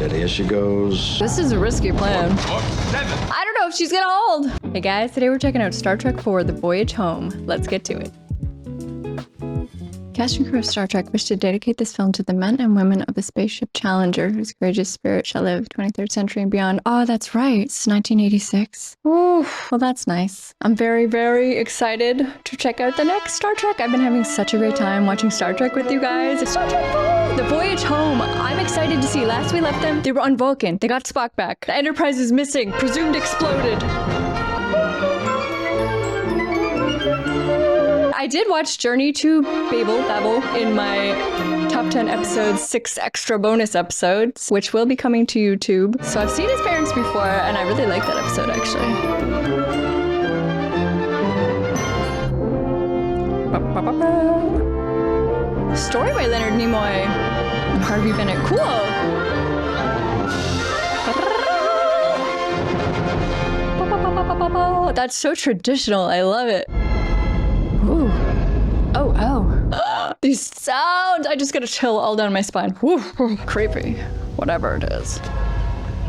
Steady as she goes. This is a risky plan. I don't know if she's gonna hold. Hey guys, today we're checking out Star Trek IV, The Voyage Home. Let's get to it. Cast and crew of Star Trek wish to dedicate this film to the men and women of the spaceship Challenger, whose courageous spirit shall live 23rd century and beyond. Oh, that's right. It's 1986. Ooh, well, that's nice. I'm very, very excited to check out the next Star Trek. I've been having such a great time watching Star Trek with you guys. It's Star Trek IV, The Voyage Home. I'm excited to see. Last we left them, they were on Vulcan. They got Spock back. The Enterprise is missing. Presumed exploded. I did watch Journey to Babel in my top 10 episodes, 6 extra bonus episodes, which will be coming to YouTube. So I've seen his parents before, and I really like that episode, actually. Story by Leonard Nimoy and Harvey Bennett. Cool. That's so traditional. I love it. Ooh. Oh. These sounds! I just got a chill all down my spine. Woo. Creepy. Whatever it is.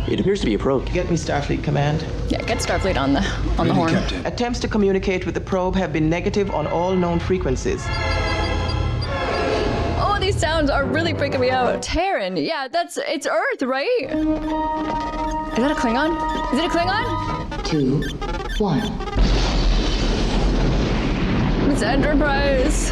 It appears to be a probe. Get me Starfleet Command. Yeah, get Starfleet on the horn. Captain. Attempts to communicate with the probe have been negative on all known frequencies. Oh, these sounds are really freaking me out. Terran. Yeah, it's Earth, right? Is that a Klingon? Is it a Klingon? 2, 1. It's Enterprise.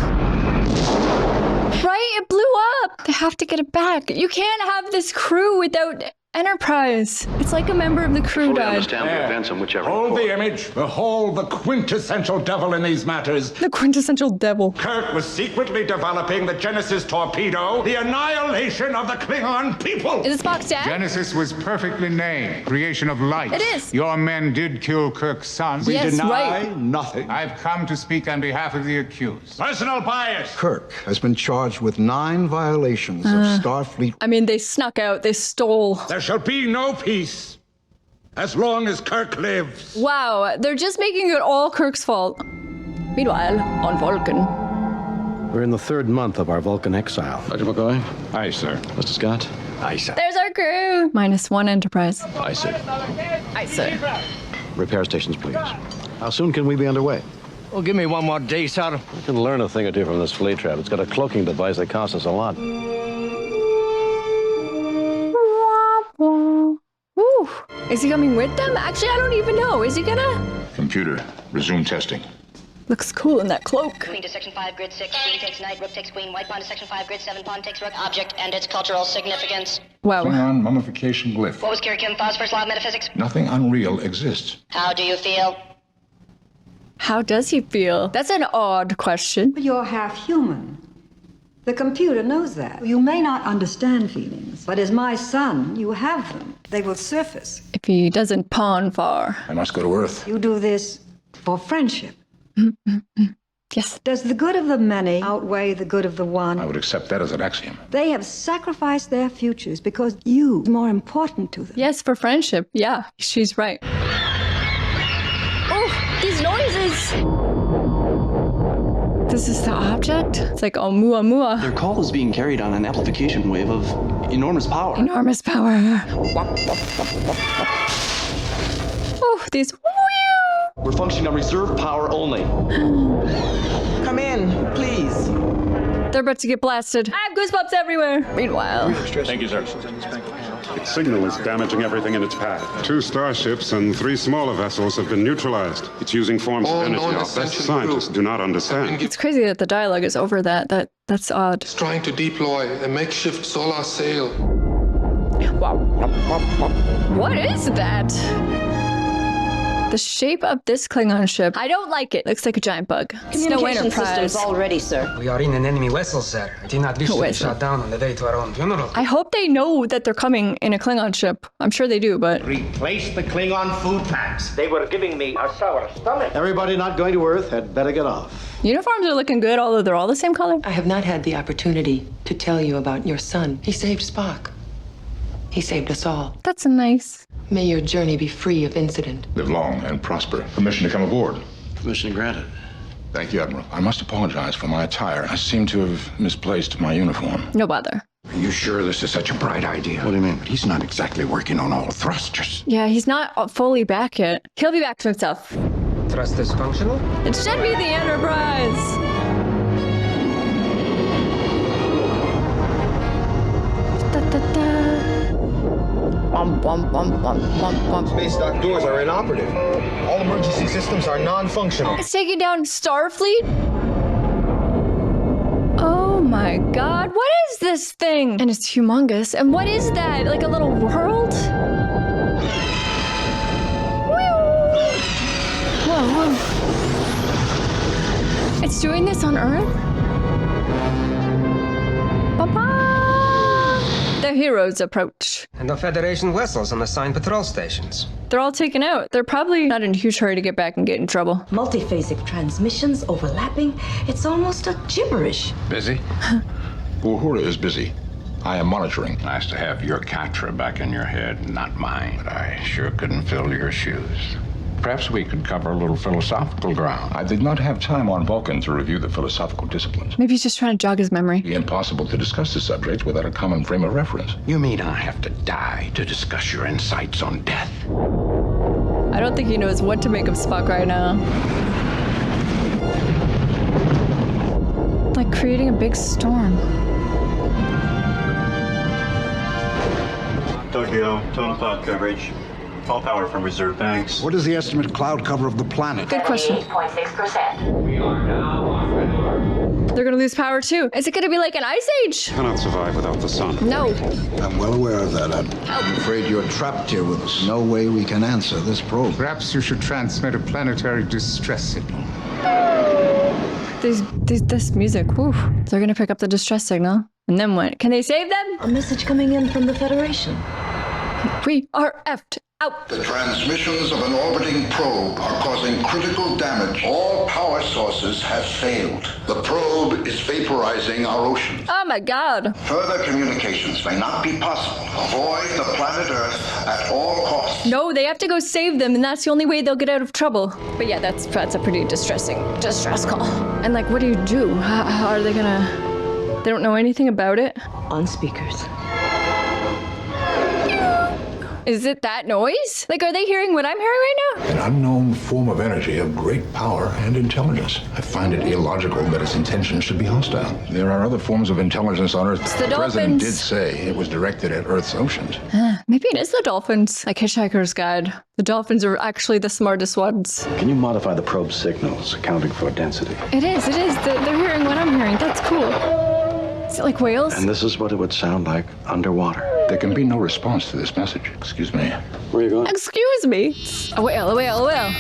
Right? It blew up. They have to get it back. You can't have this crew without Enterprise. It's like a member of the crew died. Understand the events in whichever Hold the report. image. Behold the quintessential devil in these matters. The quintessential devil. Kirk was secretly developing the Genesis torpedo, the annihilation of the Klingon people. Is it Spock's dad? Genesis was perfectly named. Creation of light. It is. Your men did kill Kirk's son. Yes, Deny right. nothing. I've come to speak on behalf of the accused. Personal bias. Kirk has been charged with 9 violations of Starfleet. I mean, they snuck out. They stole. There shall be no peace as long as Kirk lives. Wow, they're just making it all Kirk's fault. Meanwhile, on Vulcan. We're in the 3rd month of our Vulcan exile. Dr. McCoy? Aye, sir. Mr. Scott? Aye, sir. There's our crew. -1 Enterprise. Aye, sir. I say. Repair stations, please. How soon can we be underway? Well, give me one more day, sir. We can learn a thing or two from this fleet trap. It's got a cloaking device that costs us a lot. Ooh, is he coming with them? Actually, I don't even know. Is he gonna? Computer, resume testing. Looks cool in that cloak. Queen to section 5, grid 6. Queen takes knight, rook takes queen. White pawn to section 5, grid 7. Pawn takes rook. Object and its cultural significance. Wow. Klingon mummification glyph. What was Kirk Kim Thaw's first law of metaphysics? Nothing unreal exists. How do you feel? How does he feel? That's an odd question. You're half human. The computer knows that. You may not understand feelings, but as my son, you have them. They will surface. If he doesn't pawn far. I must go to Earth. You do this for friendship. Yes. Does the good of the many outweigh the good of the one? I would accept that as an axiom. They have sacrificed their futures because you are more important to them. Yes, for friendship. Yeah, she's right. Oh, these noises. This is the object? It's like Oumuamua. Their call is being carried on an amplification wave of enormous power. Enormous power. Oh, these. We're functioning on reserve power only. Come in, please. They're about to get blasted. I have goosebumps everywhere. Meanwhile. Thank you, sir. Its signal is damaging everything in its path. 2 starships and 3 smaller vessels have been neutralized. It's using forms of energy our best scientists do not understand. It's crazy that the dialogue is over that. That's odd. It's trying to deploy a makeshift solar sail. Wow. What is that? The shape of this Klingon ship. I don't like it. Looks like a giant bug. It's no Enterprise. all ready, sir. We are in an enemy vessel, sir. I did not wish to be vessel. shot down on the way to our own funeral. I hope they know that they're coming in a Klingon ship. I'm sure they do, but... Replace the Klingon food packs. They were giving me a sour stomach. Everybody not going to Earth had better get off. Uniforms are looking good, although they're all the same color. I have not had the opportunity to tell you about your son. He saved Spock. He saved us all. That's nice. May your journey be free of incident. Live long and prosper. Permission to come aboard. Permission granted. Thank you, Admiral. I must apologize for my attire. I seem to have misplaced my uniform. No bother. Are you sure this is such a bright idea? What do you mean? He's not exactly working on all thrusters. Yeah, he's not fully back yet. He'll be back to himself. Thrusters functional? It should be the Enterprise. Space dock doors are inoperative. All emergency systems are non-functional. It's taking down Starfleet? Oh my god, what is this thing? And it's humongous. And what is that? Like a little world? Whoa, whoa. It's doing this on Earth? Papa! The heroes approach. And the Federation vessels on assigned patrol stations. They're all taken out. They're probably not in a huge hurry to get back and get in trouble. Multiphasic transmissions overlapping. It's almost a gibberish. Busy? Uhura is busy. I am monitoring. Nice to have your Katra back in your head, not mine. But I sure couldn't fill your shoes. Perhaps we could cover a little philosophical ground. I did not have time on Vulcan to review the philosophical disciplines. Maybe he's just trying to jog his memory. It'd be impossible to discuss the subject without a common frame of reference. You mean I have to die to discuss your insights on death? I don't think he knows what to make of Spock right now. Like creating a big storm. Tokyo, total cloud coverage. All power from reserve banks. What is the estimate cloud cover of the planet? Good question. 8.6%. We are now on red alert. They're gonna lose power too. Is it gonna be like an ice age? Cannot survive without the sun. No. I'm well aware of that. I'm afraid you're trapped here with us. No way we can answer this probe. Perhaps you should transmit a planetary distress signal. This music, whew. They're gonna pick up the distress signal. And then what? Can they save them? A message coming in from the Federation. We are effed out. The transmissions of an orbiting probe are causing critical damage. All power sources have failed. The probe is vaporizing our oceans. Oh my god. Further communications may not be possible. Avoid the planet Earth at all costs. No, they have to go save them, and that's the only way they'll get out of trouble. But yeah, that's a pretty distress call. And like, what do you do? How are they gonna... They don't know anything about it? On speakers. Is it that noise? Like, are they hearing what I'm hearing right now? An unknown form of energy of great power and intelligence. I find it illogical that its intentions should be hostile. There are other forms of intelligence on Earth. It's the President dolphins. did say it was directed at Earth's oceans. Maybe it is the dolphins. Like Hitchhiker's Guide. The dolphins are actually the smartest ones. Can you modify the probe signals, accounting for density? It is. They're hearing what I'm hearing. That's cool. Is it like whales? And this is what it would sound like underwater. There can be no response to this message. Excuse me. Where are you going? Excuse me. A whale, a whale, a whale.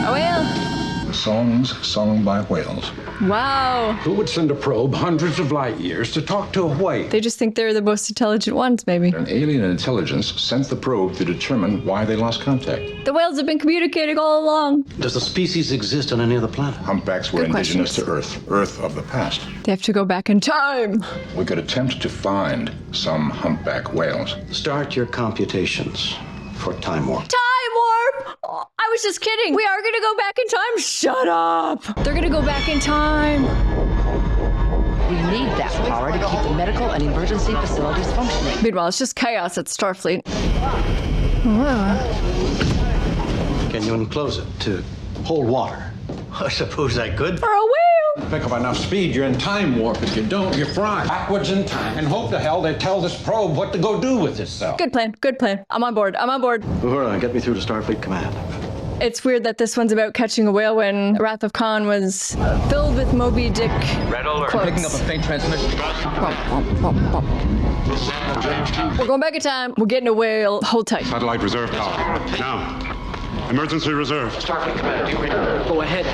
A whale. Songs sung by whales. Wow. Who would send a probe hundreds of light years to talk to a whale? They just think they're the most intelligent ones, maybe. An alien intelligence sent the probe to determine why they lost contact. The whales have been communicating all along. Does the species exist on any other planet? Humpbacks were Good indigenous questions. to Earth of the past. They have to go back in time. We could attempt to find some humpback whales. Start your computations for time warp. Time warp! Oh, I was just kidding. We are gonna go back in time. Shut up. They're gonna go back in time. We need that power to keep the medical and emergency facilities functioning. Meanwhile, it's just chaos at Starfleet. Whoa. Can you enclose it to hold water? I suppose I could. For a whale! Pick up enough speed, you're in time warp. If you don't, you're fried. Backwards in time. And hope to hell they tell this probe what to go do with itself. Good plan, good plan. I'm on board, I'm on board. Uhura, get me through to Starfleet Command. It's weird that this one's about catching a whale when Wrath of Khan was filled with Moby Dick. Red alert. Quotes. Picking up a faint transmission. We're going back in time. We're getting a whale. Hold tight. Satellite reserve power. Now. Emergency reserve. Starfleet Command, do you read? Go ahead.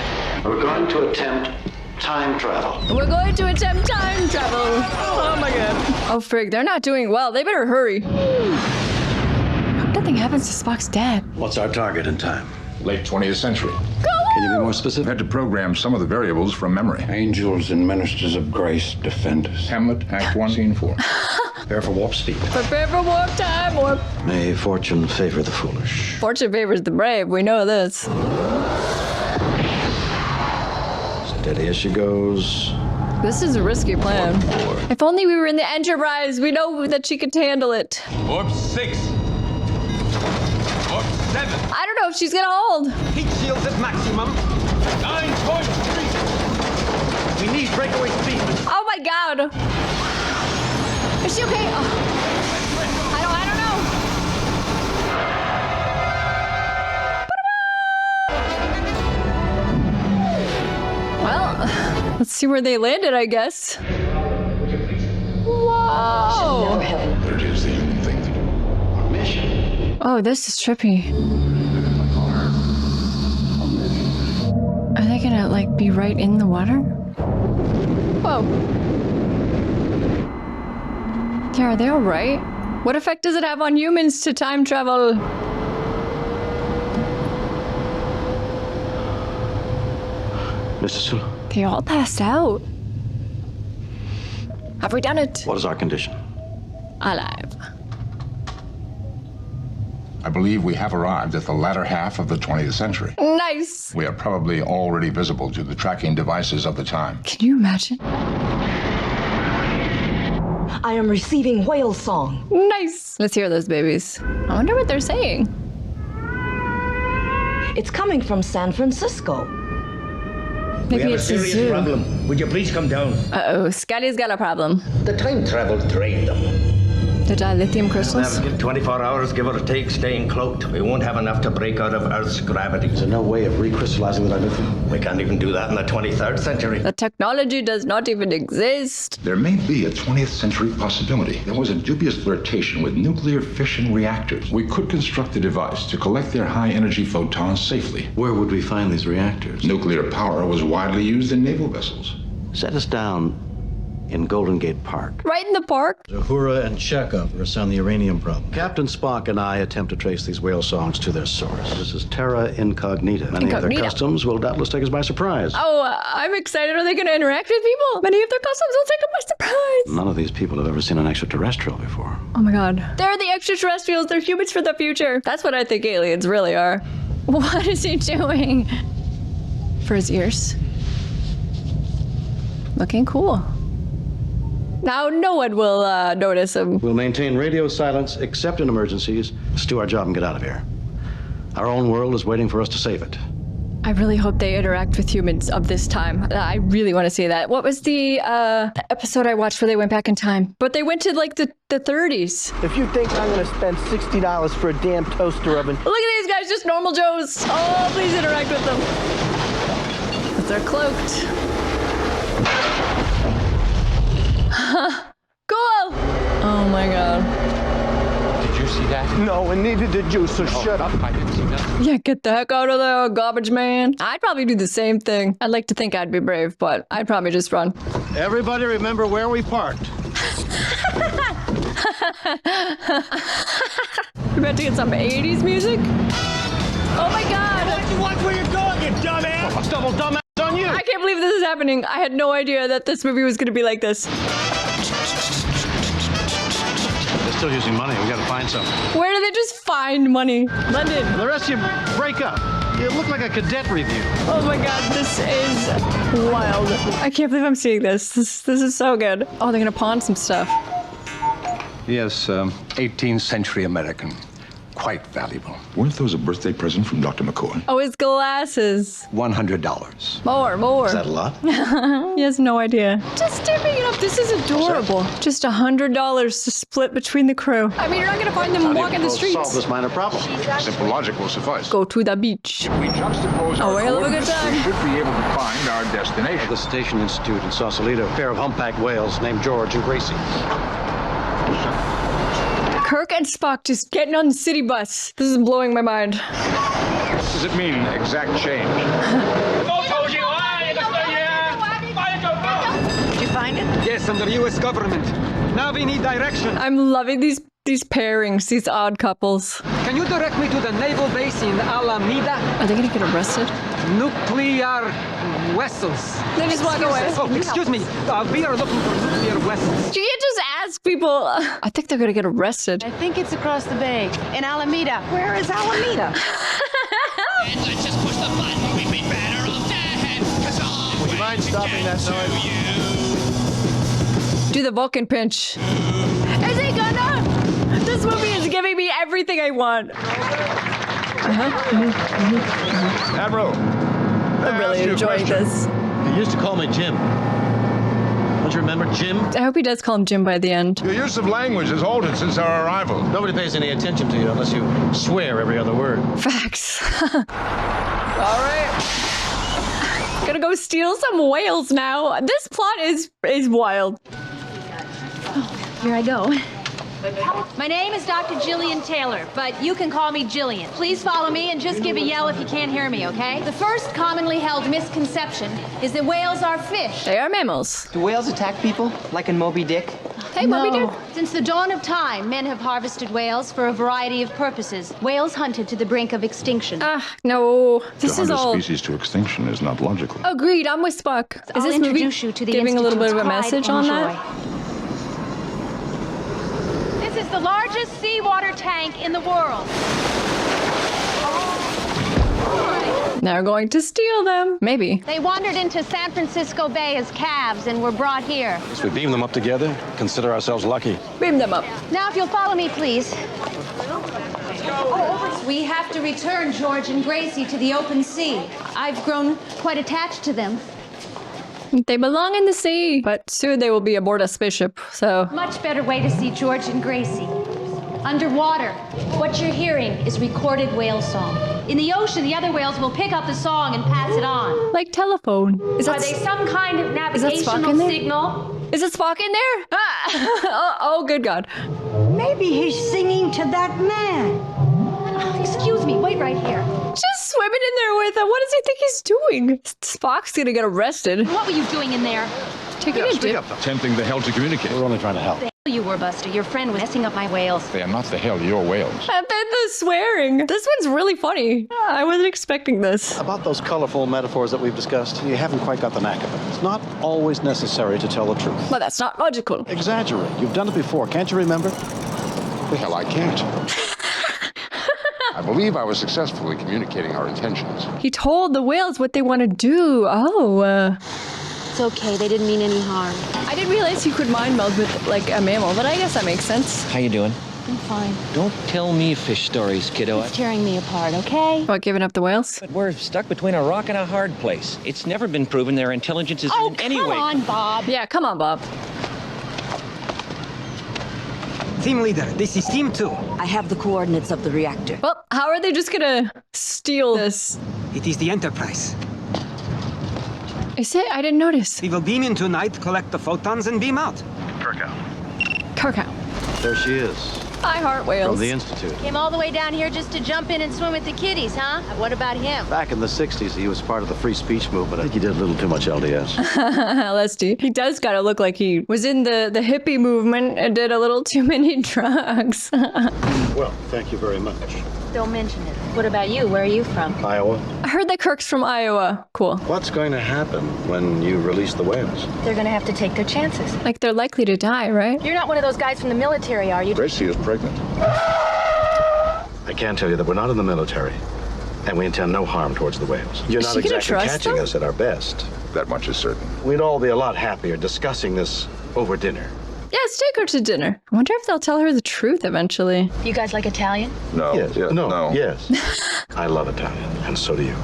We're going to attempt time travel. We're going to attempt time travel. Oh my god. Oh frig, they're not doing well. They better hurry. Hope nothing happens to Spock's dad. What's our target in time? Late 20th century. Can you be more specific? Had to program some of the variables from memory. Angels and ministers of grace defend us. Hamlet, Act 1, Scene 4. Prepare for warp speed. Prepare for warp time, warp. May fortune favor the foolish. Fortune favors the brave. We know this. Steady as she goes. This is a risky plan. If only we were in the Enterprise. We know that she could handle it. Warp 6. Warp 7. I don't know if she's gonna hold. Heat shields at maximum. 9.3. We need breakaway speed. Oh my god. Is she okay? Oh. I don't know. Well, let's see where they landed, I guess. Whoa! But it is the human thing to do. Our mission. Oh, this is trippy. Are they gonna, like, be right in the water? Whoa. Yeah, are they all right? What effect does it have on humans to time travel? Mr. Sulu. They all passed out. Have we done it? What is our condition? Alive. I believe we have arrived at the latter half of the 20th century. Nice. We are probably already visible to the tracking devices of the time. Can you imagine? I am receiving whale song. Nice. Let's hear those babies. I wonder what they're saying. It's coming from San Francisco. Maybe it's a zoo. problem. Would you please come down? Uh-oh, Scotty's got a problem. The time travel drained them. The dilithium crystals? We'll have 24 hours, give or take, staying cloaked. We won't have enough to break out of Earth's gravity. Is there no way of recrystallizing the dilithium? We can't even do that in the 23rd century. The technology does not even exist. There may be a 20th century possibility. There was a dubious flirtation with nuclear fission reactors. We could construct a device to collect their high-energy photons safely. Where would we find these reactors? Nuclear power was widely used in naval vessels. Set us down in Golden Gate Park. Right in the park? Uhura and Chekhov are assigned the uranium problem. Captain Spock and I attempt to trace these whale songs to their source. This is terra incognita. Many of their customs will doubtless take us by surprise. Oh, I'm excited. Are they going to interact with people? Many of their customs will take them by surprise. None of these people have ever seen an extraterrestrial before. Oh my god. They're the extraterrestrials. They're humans for the future. That's what I think aliens really are. What is he doing? For his ears. Looking cool. Now no one will notice him. We'll maintain radio silence except in emergencies. Let's do our job and get out of here. Our own world is waiting for us to save it. I really hope they interact with humans of this time. I really want to see that. What was the episode I watched where they went back in time? But they went to like the 30s. If you think I'm going to spend $60 for a damn toaster oven. Look at these guys, just normal Joes. Oh, please interact with them. But they're cloaked. Cool! Oh my god. Did you see that? No, and neither did you, so shut up. I didn't see nothing. Yeah, get the heck out of there, garbage man. I'd probably do the same thing. I'd like to think I'd be brave, but I'd probably just run. Everybody remember where we parked. We're about to get some 80s music? Oh my god! Why'd you watch where you're going, you dumbass? Oh, double dumbass on you! I can't believe this is happening. I had no idea that this movie was going to be like this. They're still using money. We gotta find something. Where do they just find money? London. The rest of you break up. You look like a cadet review. Oh my god, this is wild. I can't believe I'm seeing this. This is so good. Oh, they're going to pawn some stuff. Yes, 18th century American. Quite valuable. Weren't those a birthday present from Dr. McCoy? Oh, his glasses. $100. More. Is that a lot? He has no idea. Just tipping it up. This is adorable. Just $100 to split between the crew. I mean, you're not going to find them walking the streets. Solve this minor problem. Simple logic will suffice. Go to the beach. We juxtapose our we're gonna have a good coordinates, time. we should be able to find our destination. At the Station Institute in Sausalito, a pair of humpback whales named George and Gracie. Kirk and Spock just getting on the city bus. This is blowing my mind. What does it mean, exact change? Did you find it? Yes, under U.S. government. Now we need direction. I'm loving these pairings, these odd couples. Can you direct me to the naval base in Alameda? Are they gonna get arrested? Nuclear vessels. They just walk away. Oh, excuse me. We are looking for nuclear vessels. You can't just ask people. I think they're gonna get arrested. I think it's across the bay in Alameda. Where is Alameda? Let's just push the button. We'd be better off dead. Would you mind mind stopping that noise? Do the Vulcan pinch. Is he gonna? This movie is giving me everything I want. Admiral, I'm really enjoying this. He used to call me Jim. Don't you remember Jim? I hope he does call him Jim by the end. Your use of language has altered since our arrival. Nobody pays any attention to you unless you swear every other word. Facts. All right. Gonna go steal some whales now. This plot is wild. Here I go. My name is Dr. Jillian Taylor, but you can call me Jillian. Please follow me and just give a yell if you can't hear me, okay? The first commonly held misconception is that whales are fish. They are mammals. Do whales attack people, like in Moby Dick? Hey, Moby Dick. Since the dawn of time, men have harvested whales for a variety of purposes. Whales hunted to the brink of extinction. No. This To is hunt a all... species to extinction is not logical. Agreed, I'm with Spock. Is I'll this movie introduce you to the giving a little bit of a Institute's message pride on and that? This is the largest seawater tank in the world. They're going to steal them. Maybe. They wandered into San Francisco Bay as calves and were brought here. As we beam them up together, consider ourselves lucky. Beam them up. Now, if you'll follow me, please. We have to return George and Gracie to the open sea. I've grown quite attached to them. They belong in the sea, but soon they will be aboard a spaceship, so... Much better way to see George and Gracie. Underwater, what you're hearing is recorded whale song. In the ocean, the other whales will pick up the song and pass it on. Like telephone. Are they some kind of navigational signal? Is it Spock in there? Oh, good God. Maybe he's singing to that man. Excuse me, wait right here. Just swimming in there with him. What does he think he's doing? Spock's gonna get arrested. What were you doing in there? Taking a dip. Attempting the hell to communicate. We're only trying to help. The hell you were, Buster. Your friend was messing up my whales. They are not the hell your whales. And then the swearing. This one's really funny. I wasn't expecting this. About those colorful metaphors that we've discussed, you haven't quite got the knack of it. It's not always necessary to tell the truth. But that's not logical. Exaggerate. You've done it before. Can't you remember? The hell I can't. I believe I was successful in communicating our intentions. He told the whales what they want to do. It's okay. They didn't mean any harm. I didn't realize you could mind meld with, like, a mammal, but I guess that makes sense. How you doing? I'm fine. Don't tell me fish stories, kiddo. It's tearing me apart, okay? What, giving up the whales? But we're stuck between a rock and a hard place. It's never been proven their intelligence is in any way. Come on, Bob. Yeah, come on, Bob. Team leader, this is Team 2. I have the coordinates of the reactor. Well, how are they just gonna steal this? It is the Enterprise. Is it? I didn't notice. We will beam in tonight, collect the photons, and beam out. Kirk out. Kirk out. There she is. I heart From whales. the Institute. Came all the way down here just to jump in and swim with the kiddies, huh? What about him? Back in the 60s, he was part of the free speech movement. I think he did a little too much LDS. LSD. He does gotta look like he was in the hippie movement and did a little too many drugs. Well, thank you very much. Don't mention it. What about you? Where are you from? Iowa. I heard that Kirk's from Iowa. Cool. What's going to happen when you release the whales? They're gonna have to take their chances. Like, they're likely to die, right? You're not one of those guys from the military, are you? Gracie is pregnant. I can tell you that we're not in the military, and we intend no harm towards the whales. You're Is not she gonna exactly trust catching them? us at our best. That much is certain. We'd all be a lot happier discussing this over dinner. Yes, take her to dinner. I wonder if they'll tell her the truth eventually. You guys like Italian? No. Yes. Yeah, no. Yes. I love Italian, and so do you.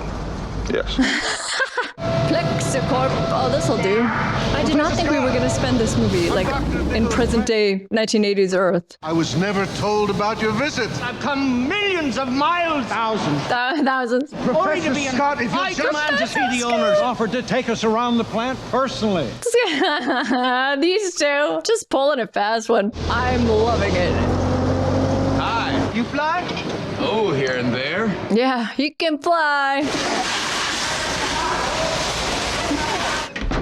Yes. Plexicorp. Oh, this'll do. I did not think we were going to spend this movie, like, in present-day 1980s Earth. I was never told about your visit. I've come millions of miles. Thousands. Thousands. Only to be Scott, if I you'll command to see the owners offered to take us around the plant personally. These two. Just pulling a fast one. I'm loving it. Hi. You fly? Oh, here and there. Yeah, he can fly.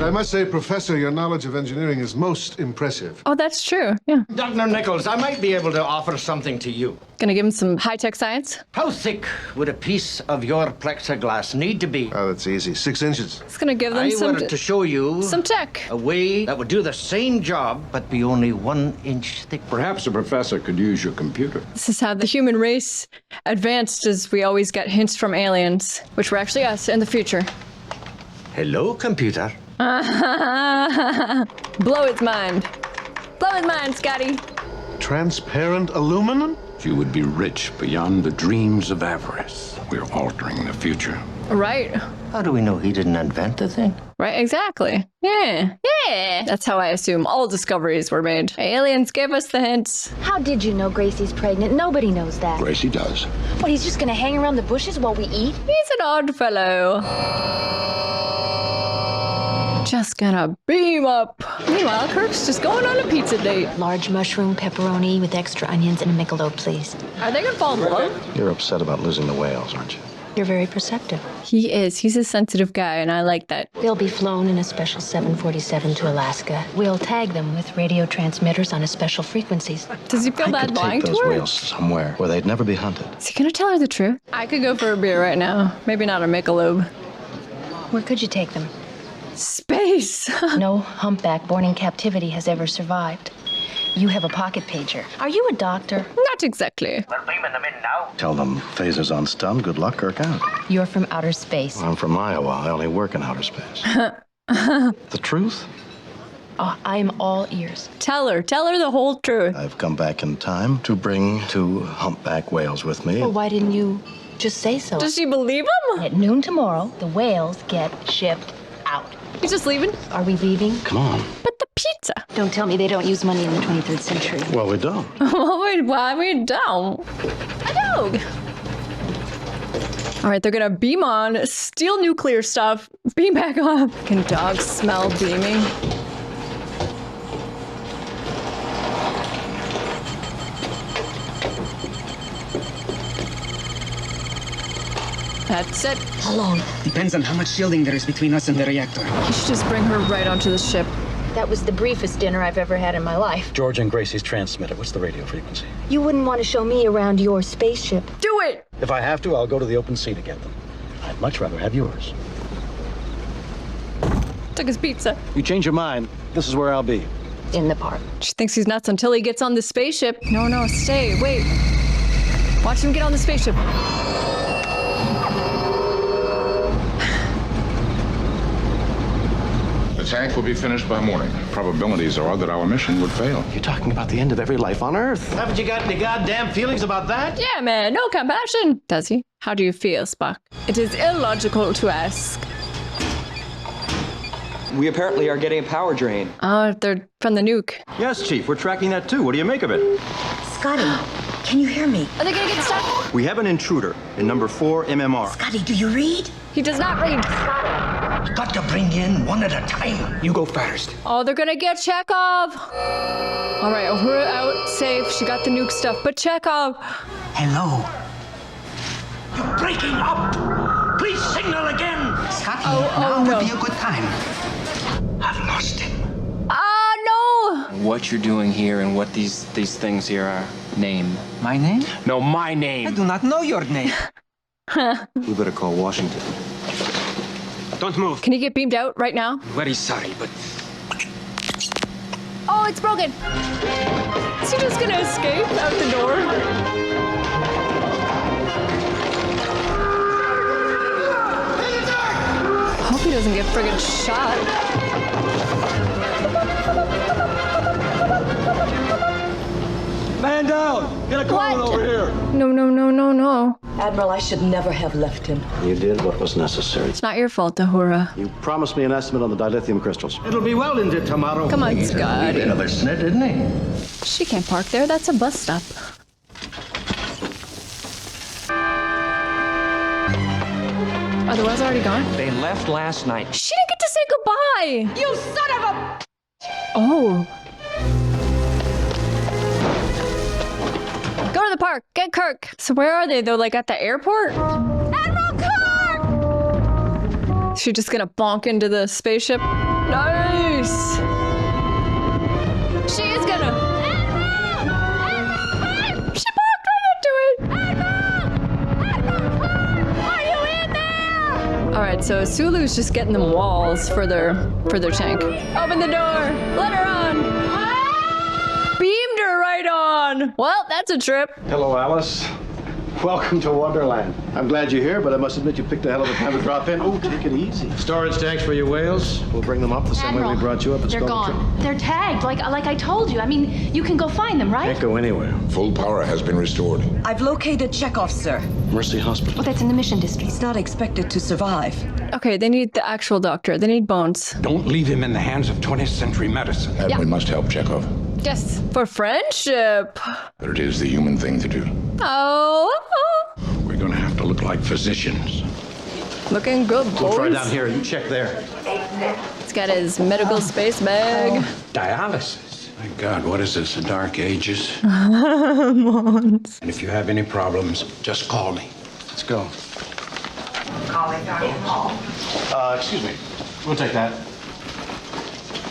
I must say, Professor, your knowledge of engineering is most impressive. Oh, that's true. Yeah. Dr. Nichols, I might be able to offer something to you. Gonna give him some high-tech science. How thick would a piece of your plexiglass need to be? Oh, that's easy. 6 inches. It's gonna give them I some were to show you some tech. a way that would do the same job, but be only 1 inch thick. Perhaps the professor could use your computer. This is how the human race advanced, as we always get hints from aliens, which were actually us in the future. Hello, computer. Blow its mind. Blow his mind, Scotty. Transparent aluminum? You would be rich beyond the dreams of avarice. We're altering the future. Right. How do we know he didn't invent the thing? Right, exactly. Yeah. That's how I assume all discoveries were made. Aliens gave us the hints. How did you know Gracie's pregnant? Nobody knows that. Gracie does. What, he's just gonna hang around the bushes while we eat? He's an odd fellow. Just gonna beam up. Meanwhile, Kirk's just going on a pizza date. Large mushroom, pepperoni with extra onions and a Michelob, please. Are they gonna fall in love? You're upset about losing the whales, aren't you? You're very perceptive. He is. He's a sensitive guy, and I like that. They'll be flown in a special 747 to Alaska. We'll tag them with radio transmitters on a special frequencies. Does he feel bad lying to her? Take those whales somewhere where they'd never be hunted. Is he gonna tell her the truth? I could go for a beer right now. Maybe not a Michelob. Where could you take them? Space. No humpback born in captivity has ever survived. You have a pocket pager. Are you a doctor? Not exactly. We're beaming them in now. Tell them phasers on stun. Good luck, Kirk out. You're from outer space. I'm from Iowa. I only work in outer space. The truth? Oh, I am all ears. Tell her the whole truth. I've come back in time to bring 2 humpback whales with me. Well, why didn't you just say so? Does she believe him? At noon tomorrow, the whales get shipped out. He's just leaving? Are we leaving? Come on. But the pizza. Don't tell me they don't use money in the 23rd century. Well, we don't. Why we don't? A dog. All right, they're gonna beam on, steal nuclear stuff, beam back off. Can dogs smell beaming? That's it. How long? Depends on how much shielding there is between us and the reactor. You should just bring her right onto the ship. That was the briefest dinner I've ever had in my life. George and Gracie's transmitter. What's the radio frequency? You wouldn't want to show me around your spaceship. Do it! If I have to, I'll go to the open sea to get them. I'd much rather have yours. Took his pizza. You change your mind, this is where I'll be. In the park. She thinks he's nuts until he gets on the spaceship. No, stay, wait. Watch him get on the spaceship. The tank will be finished by morning. Probabilities are that our mission would fail. You're talking about the end of every life on Earth. Haven't you got any goddamn feelings about that? Yeah, man, no compassion. Does he? How do you feel, Spock? It is illogical to ask. We apparently are getting a power drain. Oh, they're from the nuke. Yes, Chief, we're tracking that too. What do you make of it? Scotty, can you hear me? Are they gonna get stuck? We have an intruder in number 4 MMR. Scotty, do you read? He does not read. Got to bring in one at a time. You go first. Oh, they're gonna get Chekhov. All right, we're out safe. She got the nuke stuff, but Chekhov. Hello. You're breaking up. Please signal again. Scotty, now would be a good time. I've lost him. Ah, no! What you're doing here and what these things here are. Name. My name? No, my name. I do not know your name. We better call Washington. Don't move. Can he get beamed out right now? Very sorry, but Oh, it's broken. Is he just gonna escape out the door? Hope he doesn't get friggin' shot. Man down! Get a Coleman over here! No. Admiral, I should never have left him. You did what was necessary. It's not your fault, Uhura. You promised me an estimate on the dilithium crystals. It'll be well into tomorrow. Come on, Scotty. Another snit, didn't he? She can't park there. That's a bus stop. Are the whales already gone? They left last night. She didn't get to say goodbye. You son of a... Oh. Go to the park. Get Kirk. So where are they, though? Like at the airport? Admiral Kirk! Is she just gonna bonk into the spaceship? Nice! She is gonna... Admiral! She bonked right into it! Admiral Kirk! Are you in there? Alright, so Sulu's just getting them walls for their tank. Open the door! Let her on! Beamed her right on! Well, that's a trip. Hello, Alice. Welcome to Wonderland. I'm glad you're here, but I must admit you picked a hell of a time to drop in. Oh, take it easy. Storage tanks for your whales. We'll bring them up the same way we brought you up. They're gone. They're tagged, like I told you. I mean, you can go find them, right? Can't go anywhere. Full power has been restored. I've located Chekhov, sir. Mercy Hospital. Well, that's in the mission district. He's not expected to survive. Okay, they need the actual doctor. They need bones. Don't leave him in the hands of 20th century medicine. And we must help Chekhov. Yes, for friendship. But it is the human thing to do. Oh. We're gonna have to look like physicians. Looking good, boys. We'll try down here. You check there. He's got his medical space bag. Dialysis. My God, what is this, the Dark Ages? Mons. And if you have any problems, just call me. Let's go. Calling Dr. Hall. Excuse me. We'll take that.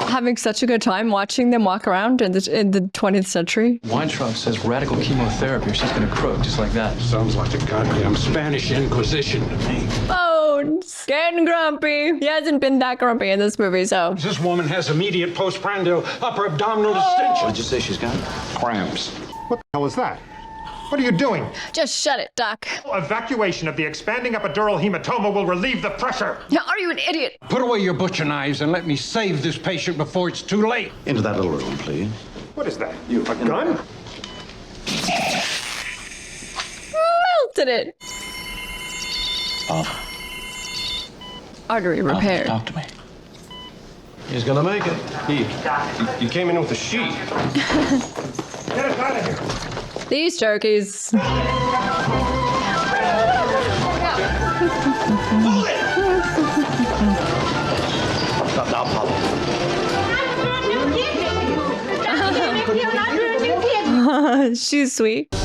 Having such a good time watching them walk around in the 20th century. Weintraub says radical chemotherapy or she's gonna croak just like that. Sounds like the goddamn Spanish Inquisition to me. Bones. Getting grumpy. He hasn't been that grumpy in this movie, so. This woman has immediate postprandial upper abdominal distension. What'd you say she's got? Cramps. What the hell is that? What are you doing? Just shut it, Doc. Evacuation of the expanding epidural hematoma will relieve the pressure. Are you an idiot? Put away your butcher knives and let me save this patient before it's too late. Into that little room, please. What is that? A gun? Melted it. Artery repaired. Talk to me. He's gonna make it. You came in with a sheet. Get us out of here. These turkeys. Stop now, Paulo. She's sweet. Too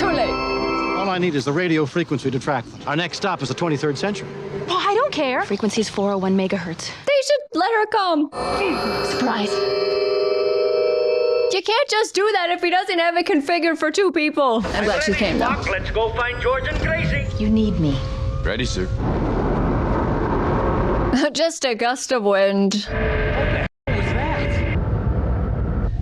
late. All I need is the radio frequency to track them. Our next stop is the 23rd century. Well, I don't care. Frequency's 401 megahertz. They should let her come. Surprise. You can't just do that if he doesn't have it configured for 2 people. I'm glad she came, though. Let's go find George and Gracie. You need me. Ready, sir. Just a gust of wind.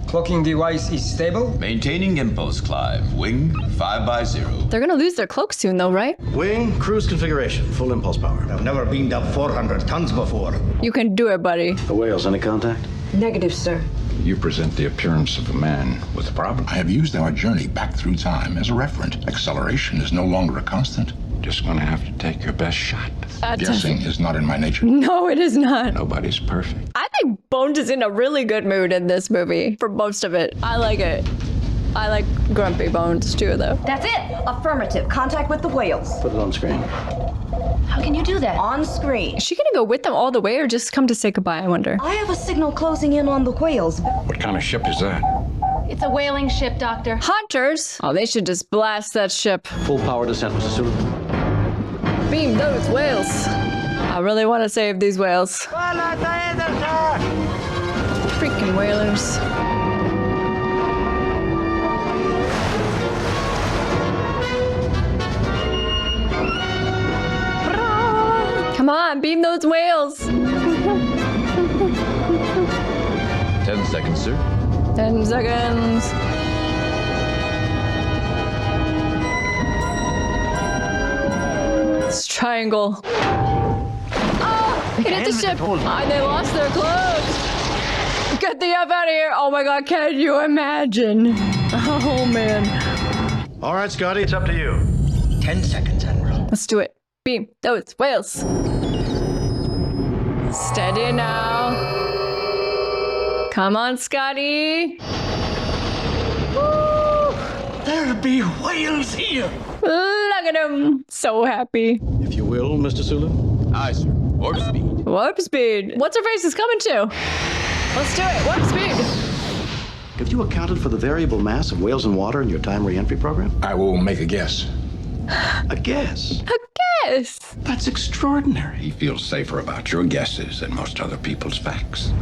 Clocking device is stable. Maintaining impulse climb. Wing 5/0. They're gonna lose their cloaks soon, though, right? Wing, cruise configuration, full impulse power. I've never beamed up 400 tons before. You can do it, buddy. The whales, any contact? Negative, sir. You present the appearance of a man with a problem. I have used our journey back through time as a referent. Acceleration is no longer a constant. Just gonna have to take your best shot. Guessing is not in my nature. No, it is not. Nobody's perfect. I think Bones is in a really good mood in this movie for most of it. I like it. I like grumpy Bones too, though. That's it. Affirmative. Contact with the whales. Put it on screen. How can you do that? On screen. Is she gonna go with them all the way or just come to say goodbye, I wonder? I have a signal closing in on the whales. What kind of ship is that? It's a whaling ship, Doctor. Hunters? Oh, they should just blast that ship. Full power descent, Mr. Sulu. Beam those whales. I really want to save these whales. Freaking whalers. Come on, beam those whales. 10 seconds, sir. 10 seconds. It's triangle. Oh, it hit the ship. And they lost their clothes. Get the F out of here. Oh my God, can you imagine? Oh man. All right, Scotty, it's up to you. 10 seconds, Admiral. Let's do it. Beam those whales. Steady now. Come on, Scotty. Woo. There'll be whales here. Look at him. So happy. If you will, Mr. Sulu. Aye, sir. Warp speed. Warp speed. What's her face is coming to? Let's do it. Warp speed. Have you accounted for the variable mass of whales in water in your time re-entry program? I will make a guess. A guess? A guess? That's extraordinary. He feels safer about your guesses than most other people's facts.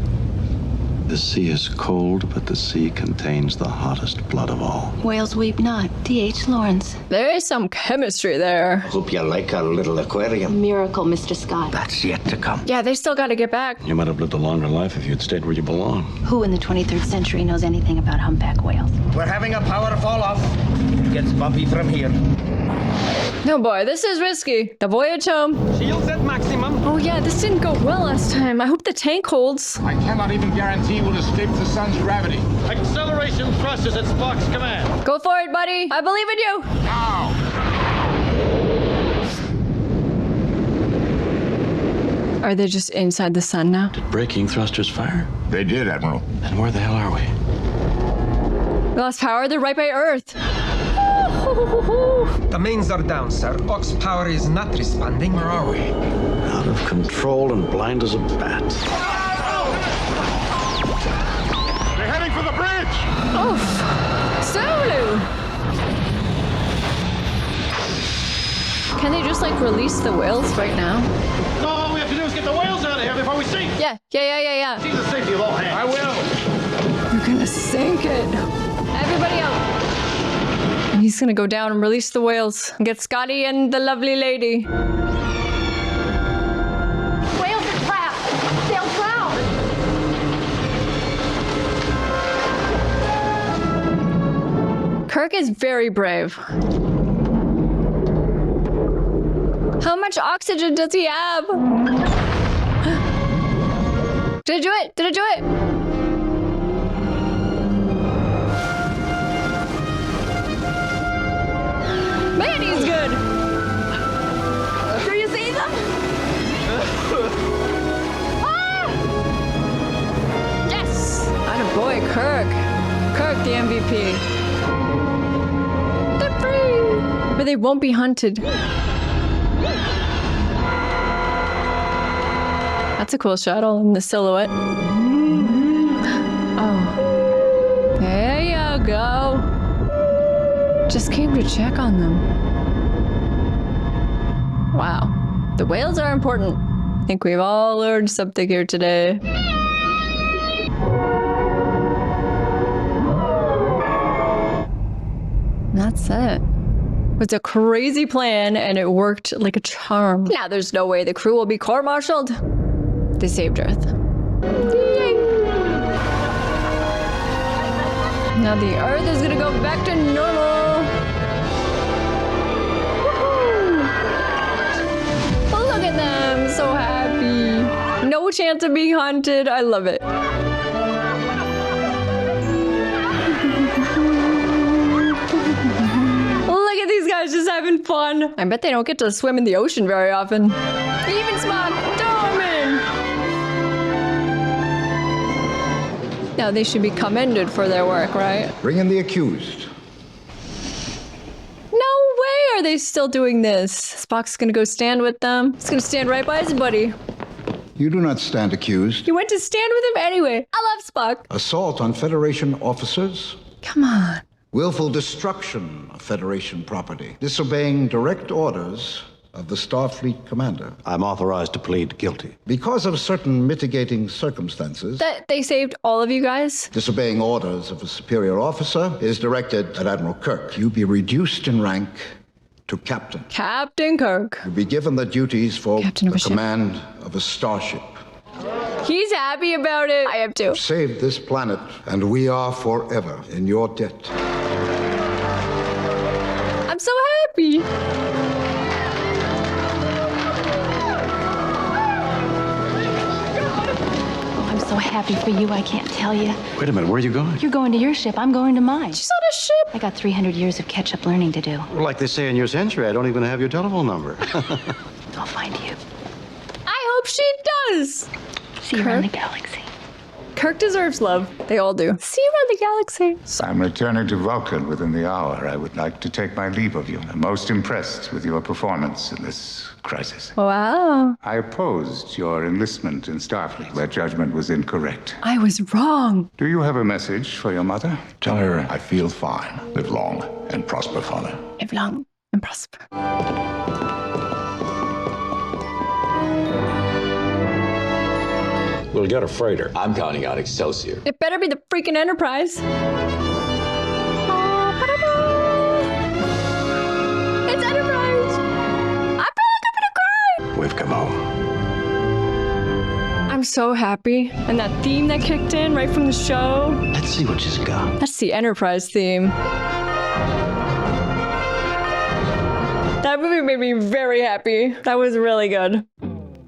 The sea is cold, but the sea contains the hottest blood of all. Whales weep not. D.H. Lawrence. There is some chemistry there. Hope you like our little aquarium. Miracle, Mr. Scott. That's yet to come. Yeah, they still got to get back. You might have lived a longer life if you'd stayed where you belong. Who in the 23rd century knows anything about humpback whales? We're having a power fall off. Gets bumpy from here. No, boy, this is risky. The voyage home. Shields at maximum. Oh, yeah, this didn't go well last time. I hope the tank holds. I cannot even guarantee we'll escape the sun's gravity. Acceleration thrusters at Spock's command. Go for it, buddy. I believe in you. Now! Are they just inside the sun now? Did braking thrusters fire? They did, Admiral. And where the hell are we? We lost power. They're right by Earth. The mains are down, sir. Aux power is not responding. Where are we? Out of control and blind as a bat. They're heading for the bridge! Oof. Solo! Can they just, like, release the whales right now? No, all we have to do is get the whales out of here before we sink. Yeah. See the safety of all hands. I will. We're gonna sink it. Everybody out. And he's gonna go down and release the whales and get Scotty and the lovely lady. Whales are trapped. They'll drown. Kirk is very brave. How much oxygen does he have? Did I do it? Did I do it? Man, he's good. Do you see them? Ah! Yes! Attaboy, Kirk. Kirk, the MVP. They're free! But they won't be hunted. That's a cool shuttle in the silhouette. Oh. There you go. Just came to check on them. Wow. The whales are important. I think we've all learned something here today. That's it. It was a crazy plan and it worked like a charm. Now there's no way the crew will be court-martialed. They saved Earth. Yay! Now the Earth is gonna go back to normal. Woohoo! Look at them, so happy. No chance of being hunted. I love it. Look at these guys just having fun. I bet they don't get to swim in the ocean very often. Even Spock, Dorman. Now they should be commended for their work, right? Bring in the accused. No way are they still doing this. Spock's gonna go stand with them. He's gonna stand right by his buddy. You do not stand accused. He went to stand with him anyway. I love Spock. Assault on Federation officers. Come on. Willful destruction of Federation property. Disobeying direct orders of the Starfleet commander. I'm authorized to plead guilty. Because of certain mitigating circumstances, That they saved all of you guys? disobeying orders of a superior officer is directed at Admiral Kirk. You be reduced in rank to captain. Captain Kirk. You be given the duties for Captain of the a ship. command of a starship. He's happy about it. I am too. Saved this planet, and we are forever in your debt. I'm so happy. I'm so happy for you, I can't tell you. Wait a minute, where are you going? You're going to your ship, I'm going to mine. She's on a ship. I got 300 years of catch-up learning to do. Well, like they say in your century, I don't even have your telephone number. I'll find you. I hope she does. See you around the galaxy. Kirk deserves love. They all do. See you around the galaxy. I'm returning to Vulcan within the hour. I would like to take my leave of you. I'm most impressed with your performance in this crisis. Wow. I opposed your enlistment in Starfleet, where judgment was incorrect. I was wrong. Do you have a message for your mother? Tell her I feel fine. Live long and prosper, Father. Live long and prosper. We'll get a freighter. I'm counting out Excelsior. It better be the freaking Enterprise. It's Enterprise! I feel like I'm gonna cry! We've come home. I'm so happy. And that theme that kicked in right from the show. Let's see what she's got. That's the Enterprise theme. That movie made me very happy. That was really good.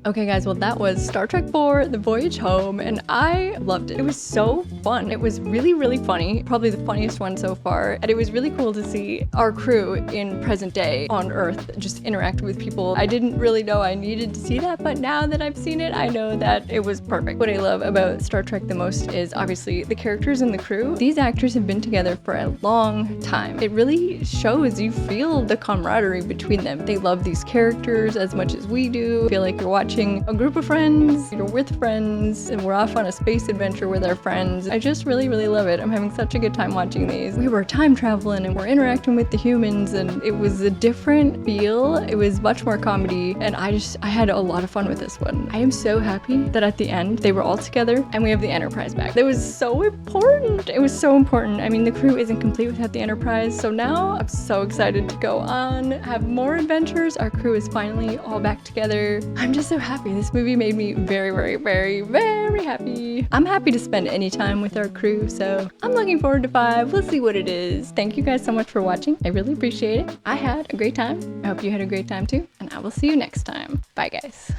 Okay guys, well that was Star Trek IV, The Voyage Home, and I loved it. It was so fun. It was really, really funny. Probably the funniest one so far. And it was really cool to see our crew in present day on Earth just interact with people. I didn't really know I needed to see that, but now that I've seen it, I know that it was perfect. What I love about Star Trek the most is obviously the characters and the crew. These actors have been together for a long time. It really shows, you feel the camaraderie between them. They love these characters as much as we do. I feel like you're watching a group of friends, you're with friends, and we're off on a space adventure with our friends. I just really, really love it. I'm having such a good time watching these. We were time traveling and we're interacting with the humans, and it was a different feel. It was much more comedy, and I had a lot of fun with this one. I am so happy that at the end they were all together and we have the Enterprise back. That was so important. It was so important. I mean, the crew isn't complete without the Enterprise, so now I'm so excited to go on, have more adventures. Our crew is finally all back together. I'm just so happy. This movie made me very, very, very, very happy. I'm happy to spend any time with our crew, so I'm looking forward to 5. We'll see what it is. Thank you guys so much for watching. I really appreciate it. I had a great time. I hope you had a great time too, and I will see you next time. Bye guys.